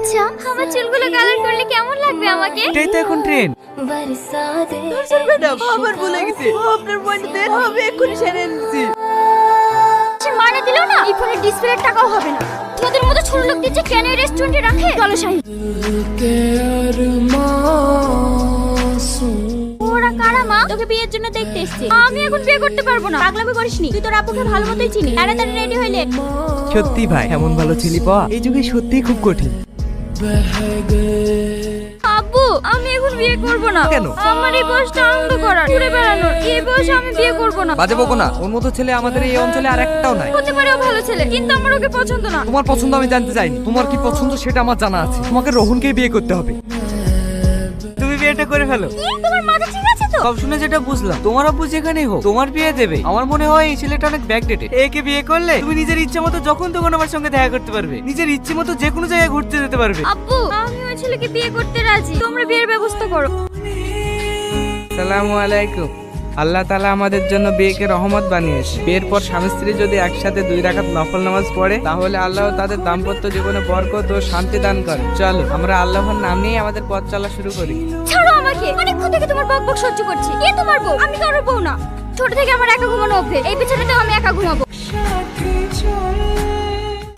আচ্ছা, আমার চুলগুলো কালার করলে কেমন লাগবে আমাকে? এটাই তো এখন ট্রেন্ড। ম্যাডাম আবার ভুলে গেছি, আপনার মনেতে আমি এক্ষুনি সেরে এনেছি। সে মানা দিল না, এই ফোনের ডিসপ্লের টাকাও হবে না। তোদের মতো ছোট লোক দিচ্ছে কেন এই রেস্টুরেন্টে রাখে? চলো শাহিদ। ওরা কারা মা? তোকে বিয়ের জন্য দেখতে এসেছে। আমি এখন বিয়ে করতে পারবো না। পাগলামি করিসনি, তুই তোর আপুকে ভালো মতোই চিনি। তাড়াতাড়ি রেডি হইলে। সত্যি ভাই, এমন ভালো ছেলে পাওয়া এই যুগে সত্যিই খুব কঠিন। আব্বু, আমি এখন বিয়ে করব না। কেন? আমার এই বয়সটা আনন্দ করার, ঘুরে বেড়ানোর। এই বয়সে আমি বিয়ে করব না। বাজে বকো না, ওর মতো ছেলে আমাদের এই অঞ্চলে আর একটাও নাই। হতে পারে ও ভালো ছেলে, কিন্তু আমার ওকে পছন্দ না। তোমার পছন্দ আমি জানতে চাইনি, তোমার কি পছন্দ সেটা আমার জানা আছে। তোমাকে রোহনকেই বিয়ে করতে হবে। তুমি বিয়েটা করে ফেলো। কি? তোমার মাথা ঠিক আছে তো? সব শুনে যেটা বুঝলাম, তোমার আব্বু যেখানেই হোক তোমার বিয়ে দেবে। আমার মনে হয় এই ছেলেটা অনেক ব্যাকডেটেড। একে বিয়ে করলে তুমি নিজের ইচ্ছে মতো যখন তখন আমার সঙ্গে দেখা করতে পারবে, নিজের ইচ্ছে মতো যে কোনো জায়গায় ঘুরতে যেতে পারবে। আব্বু, আমি ওই ছেলেকে বিয়ে করতে রাজি। তোমরা বিয়ের ব্যবস্থা করো। আসসালামু আলাইকুম। আল্লাহ তাআলা আমাদের জন্য বিয়েকে রহমত বানিয়েছে। বিয়ের পর স্বামী স্ত্রী যদি একসাথে 2 রাকাত নফল নামাজ পড়ে, তাহলে আল্লাহ তাদের দাম্পত্য জীবনে বরকত ও শান্তি দান করে। চলো আমরা আল্লাহর নাম নিয়ে আমাদের পথ চলা শুরু করি। ছাড়ো আমাকে, অনেকক্ষণ থেকে তোমার বকবক সহ্য করছি। কে তোমার বউ? আমি কারোর বউ না। ছোট থেকে আমার একা ঘুমানো অভ্যেস। এই বিছানাতেও আমি একা ঘুমাবো।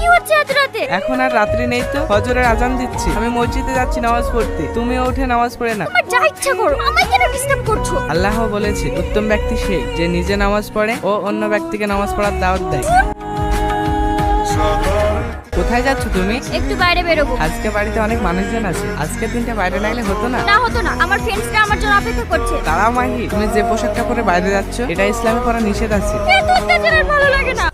কি হচ্ছে এত রাতে? এখন আর রাত্রি নেই তো, ফজরের আজান দিচ্ছি। আমি মসজিদে যাচ্ছি নামাজ পড়তে, তুমিও উঠে নামাজ পড়ে না। তোমার যা ইচ্ছা করো, আমায় কেন ডিস্টার্ব করছো? আল্লাহ বলেছে, উত্তম ব্যক্তি সে যে নিজে নামাজ পড়ে ও অন্য ব্যক্তিকে নামাজ পড়ার দাওয়াত দেয়। কোথায় যাচ্ছ তুমি? একটু বাইরে বেরোবো। আজকে বাড়িতে অনেক মানুষজন আছে, আজকে দিনটা বাইরে না গেলে হতো না? না হতো না, আমার ফ্রেন্ডসরা আমার জন্য অপেক্ষা করছে। তারা মাহি, তুমি যে পোশাকটা পরে বাইরে যাচ্ছ এটা ইসলামে করা নিষেধ আছে। এত অত্যাচার আর ভালো লাগে না।